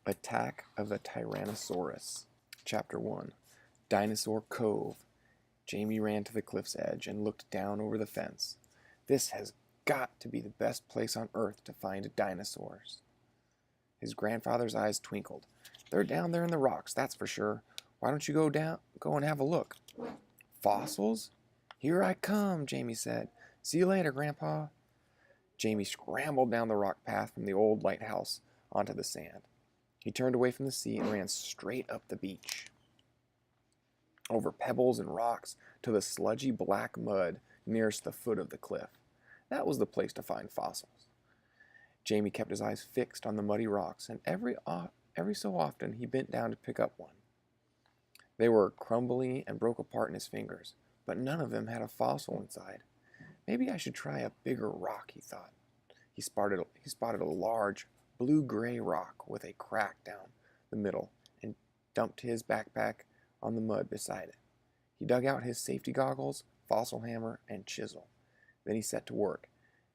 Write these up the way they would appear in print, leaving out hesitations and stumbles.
Attack of the Tyrannosaurus. Chapter 1. Dinosaur Cove. Jamie ran to the cliff's edge and looked down over the fence. This has got to be the best place on Earth to find dinosaurs. His grandfather's eyes twinkled. They're down there in the rocks, that's for sure. Why don't you go and have a look? Fossils? Here I come, Jamie said. See you later, Grandpa. Jamie scrambled down the rock path from the old lighthouse onto the sand. He turned away from the sea and ran straight up the beach, over pebbles and rocks to the sludgy black mud nearest the foot of the cliff. That was the place to find fossils. Jamie kept his eyes fixed on the muddy rocks, and every so often he bent down to pick up one. They were crumbly and broke apart in his fingers, but none of them had a fossil inside. Maybe I should try a bigger rock, he thought. He spotted a large blue-gray rock with a crack down the middle and dumped his backpack on the mud beside it. He dug out his safety goggles, fossil hammer, and chisel. Then he set to work,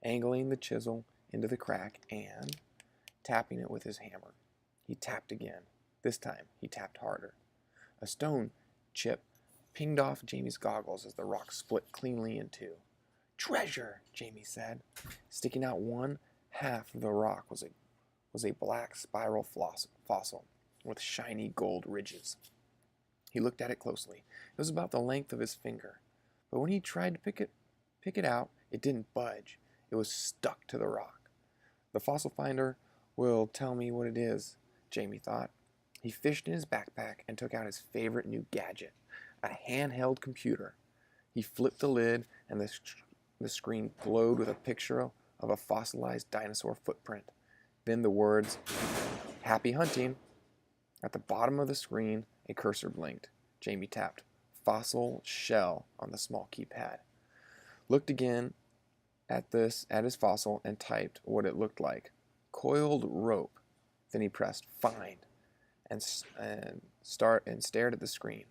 angling the chisel into the crack and tapping it with his hammer. He tapped again. This time he tapped harder. A stone chip pinged off Jamie's goggles as the rock split cleanly in two. Treasure, Jamie said. Sticking out one half of the rock was a black spiral fossil with shiny gold ridges. He looked at it closely. It was about the length of his finger, but when he tried to pick it out, it didn't budge. It was stuck to the rock. The fossil finder will tell me what it is, Jamie thought. He fished in his backpack and took out his favorite new gadget, a handheld computer. He flipped the lid, and the screen glowed with a picture of a fossilized dinosaur footprint. Then the words, "Happy hunting." At the bottom of the screen, a cursor blinked. Jamie tapped "Fossil Shell" on the small keypad. Looked again at his fossil and typed what it looked like. Coiled rope. Then he pressed "Find" and stared at the screen.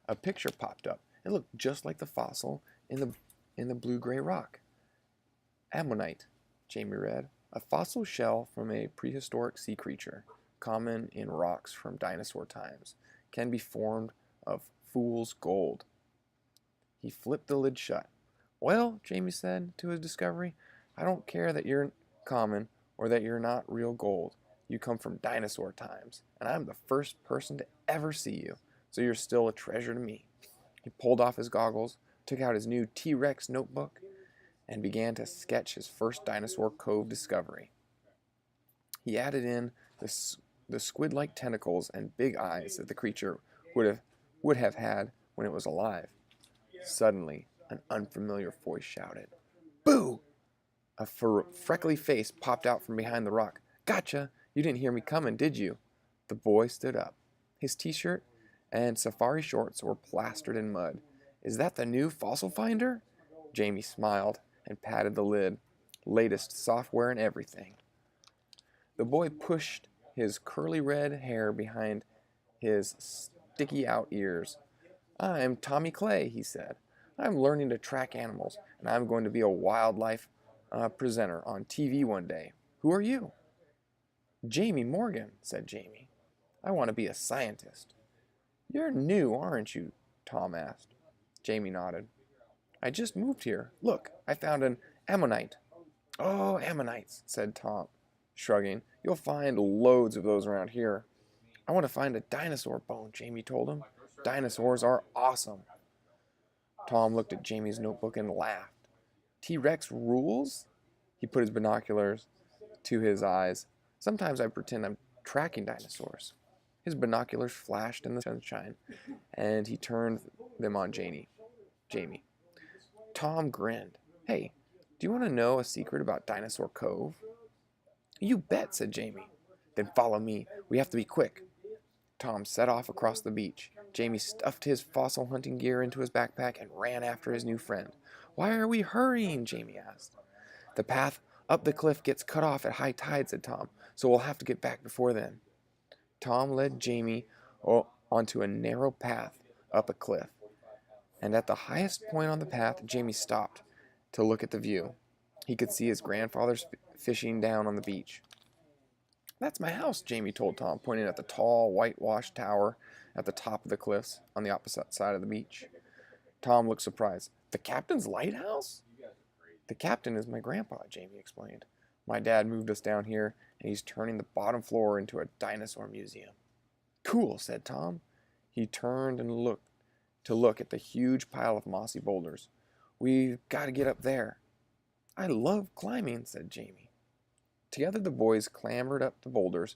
A picture popped up. It looked just like the fossil in the blue-gray rock. Ammonite, Jamie read. A fossil shell from a prehistoric sea creature, common in rocks from dinosaur times, can be formed of fool's gold. He flipped the lid shut. Well, Jamie said to his discovery, I don't care that you're common or that you're not real gold. You come from dinosaur times, and I'm the first person to ever see you, so you're still a treasure to me. He pulled off his goggles, took out his new T-Rex notebook, and began to sketch his first Dinosaur Cove discovery. He added in the squid-like tentacles and big eyes that the creature would have had when it was alive. Suddenly, an unfamiliar voice shouted, "Boo!" A freckly face popped out from behind the rock. Gotcha! You didn't hear me coming, did you? The boy stood up. His t-shirt and safari shorts were plastered in mud. Is that the new fossil finder? Jamie smiled and patted the lid. Latest software and everything. The boy pushed his curly red hair behind his sticky out ears. I'm Tommy Clay, he said. I'm learning to track animals, and I'm going to be a wildlife presenter on TV one day. Who are you? Jamie Morgan, said Jamie. I want to be a scientist. You're new, aren't you? Tom asked. Jamie nodded. I just moved here. Look, I found an ammonite. Oh, ammonites, said Tom, shrugging. You'll find loads of those around here. I want to find a dinosaur bone, Jamie told him. Dinosaurs are awesome. Tom looked at Jamie's notebook and laughed. T-Rex rules? He put his binoculars to his eyes. Sometimes I pretend I'm tracking dinosaurs. His binoculars flashed in the sunshine, and he turned them on Jamie. Tom grinned. Hey, do you want to know a secret about Dinosaur Cove? You bet, said Jamie. Then follow me. We have to be quick. Tom set off across the beach. Jamie stuffed his fossil hunting gear into his backpack and ran after his new friend. Why are we hurrying? Jamie asked. The path up the cliff gets cut off at high tide, said Tom, so we'll have to get back before then. Tom led Jamie onto a narrow path up a cliff, and at the highest point on the path, Jamie stopped to look at the view. He could see his grandfather's fishing down on the beach. That's my house, Jamie told Tom, pointing at the tall, whitewashed tower at the top of the cliffs on the opposite side of the beach. Tom looked surprised. The captain's lighthouse? The captain is my grandpa, Jamie explained. My dad moved us down here, and he's turning the bottom floor into a dinosaur museum. Cool, said Tom. He turned and look at the huge pile of mossy boulders. We've got to get up there. I love climbing, said Jamie. Together the boys clambered up the boulders.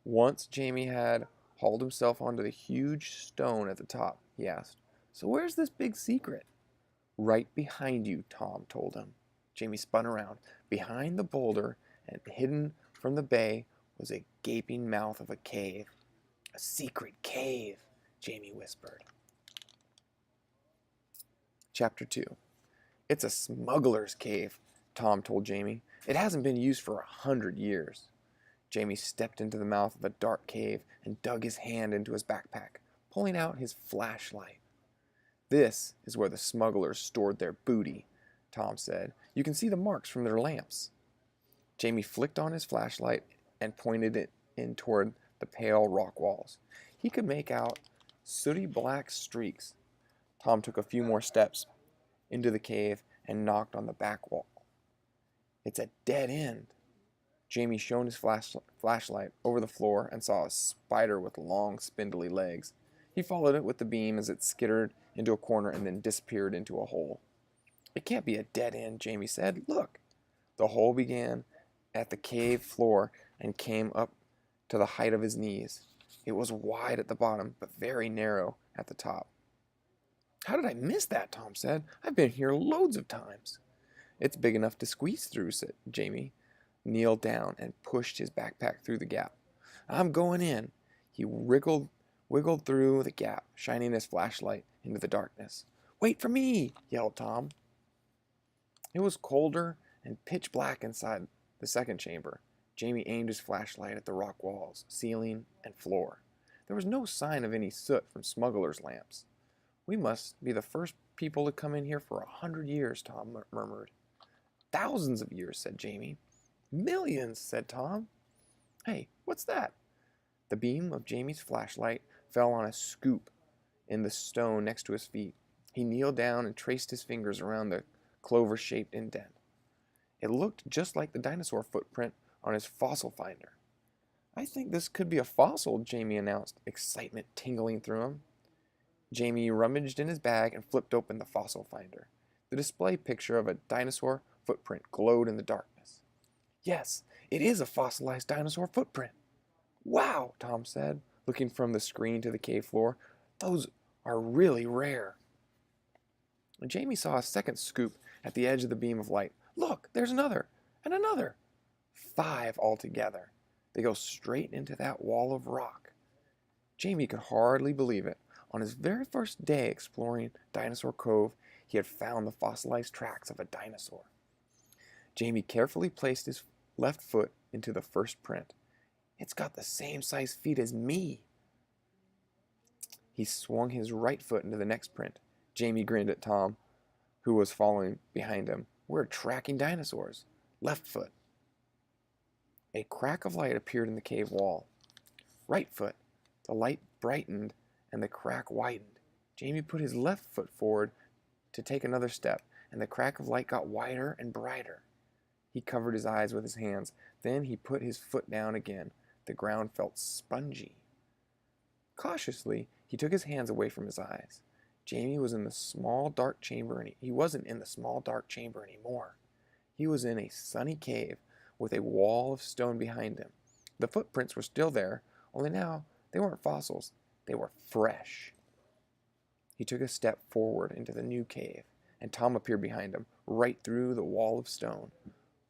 Once Jamie had hauled himself onto the huge stone at the top, he asked, So where's this big secret? Right behind you, Tom told him. Jamie spun around. Behind the boulder and hidden from the bay was a gaping mouth of a cave. A secret cave, Jamie whispered. Chapter 2. It's a smuggler's cave, Tom told Jamie. It hasn't been used for 100 years. Jamie stepped into the mouth of the dark cave and dug his hand into his backpack, pulling out his flashlight. This is where the smugglers stored their booty, Tom said. You can see the marks from their lamps. Jamie flicked on his flashlight and pointed it in toward the pale rock walls. He could make out sooty black streaks. Tom took a few more steps into the cave and knocked on the back wall. It's a dead end. Jamie shone his flashlight over the floor and saw a spider with long, spindly legs. He followed it with the beam as it skittered into a corner and then disappeared into a hole. It can't be a dead end, Jamie said. Look. The hole began at the cave floor and came up to the height of his knees. It was wide at the bottom, but very narrow at the top. How did I miss that? Tom said. I've been here loads of times. It's big enough to squeeze through, said Jamie, kneeled down and pushed his backpack through the gap. I'm going in. He wiggled through the gap, shining his flashlight into the darkness. Wait for me, yelled Tom. It was colder and pitch black inside the second chamber. Jamie aimed his flashlight at the rock walls, ceiling, and floor. There was no sign of any soot from smugglers' lamps. We must be the first people to come in here for 100 years, Tom murmured. Thousands of years, said Jamie. Millions, said Tom. Hey, what's that? The beam of Jamie's flashlight fell on a scoop in the stone next to his feet. He kneeled down and traced his fingers around the clover-shaped indent. It looked just like the dinosaur footprint on his fossil finder. I think this could be a fossil, Jamie announced, excitement tingling through him. Jamie rummaged in his bag and flipped open the fossil finder. The display picture of a dinosaur footprint glowed in the darkness. Yes, it is a fossilized dinosaur footprint. Wow, Tom said, looking from the screen to the cave floor. Those are really rare. And Jamie saw a second scoop at the edge of the beam of light. Look, there's another, and another. 5 altogether. They go straight into that wall of rock. Jamie could hardly believe it. On his very first day exploring Dinosaur Cove, he had found the fossilized tracks of a dinosaur. Jamie carefully placed his left foot into the first print. It's got the same size feet as me. He swung his right foot into the next print. Jamie grinned at Tom, who was following behind him. We're tracking dinosaurs. Left foot. A crack of light appeared in the cave wall. Right foot. The light brightened and the crack widened. Jamie put his left foot forward to take another step, and the crack of light got wider and brighter. He covered his eyes with his hands. Then he put his foot down again. The ground felt spongy. Cautiously, he took his hands away from his eyes. Jamie was in the small dark chamber, and he wasn't in the small dark chamber anymore. He was in a sunny cave with a wall of stone behind him. The footprints were still there, only now they weren't fossils. They were fresh. He took a step forward into the new cave, and Tom appeared behind him, right through the wall of stone.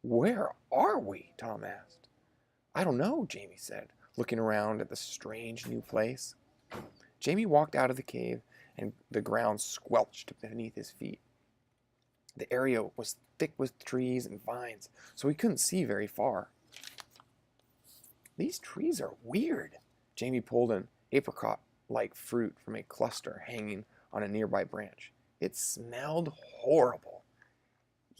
Where are we? Tom asked. I don't know, Jamie said, looking around at the strange new place. Jamie walked out of the cave, and the ground squelched beneath his feet. The area was thick with trees and vines, so he couldn't see very far. These trees are weird. Jamie pulled an apricot-like fruit from a cluster hanging on a nearby branch. It smelled horrible.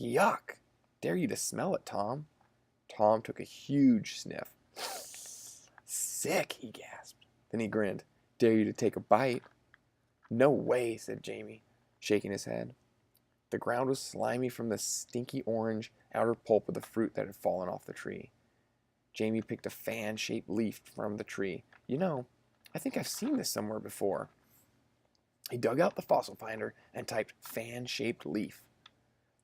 Yuck! Dare you to smell it, Tom. Tom took a huge sniff. sick, he gasped. Then he grinned. Dare you to take a bite? No way, said Jamie, shaking his head. The ground was slimy from the stinky orange outer pulp of the fruit that had fallen off the tree. Jamie picked a fan-shaped leaf from the tree. You know, I think I've seen this somewhere before. He dug out the fossil finder and typed fan-shaped leaf.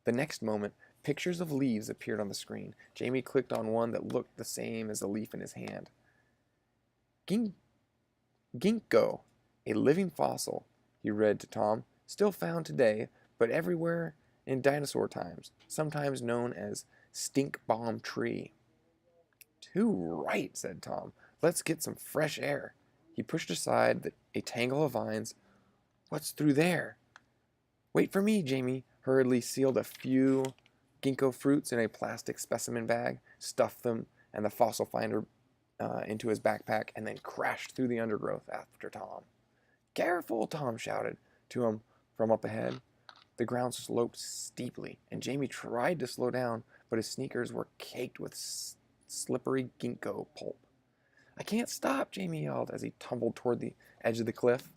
The next moment, pictures of leaves appeared on the screen. Jamie clicked on one that looked the same as the leaf in his hand. Ginkgo, a living fossil, he read to Tom, still found today, but everywhere in dinosaur times, sometimes known as stink bomb tree. Too right, said Tom. Let's get some fresh air. He pushed aside a tangle of vines. What's through there? Wait for me, Jamie hurriedly sealed a few ginkgo fruits in a plastic specimen bag, stuffed them and the fossil finder into his backpack, and then crashed through the undergrowth after Tom. Careful, Tom shouted to him from up ahead. The ground sloped steeply, and Jamie tried to slow down, but his sneakers were caked with slippery ginkgo pulp. I can't stop, Jamie yelled as he tumbled toward the edge of the cliff.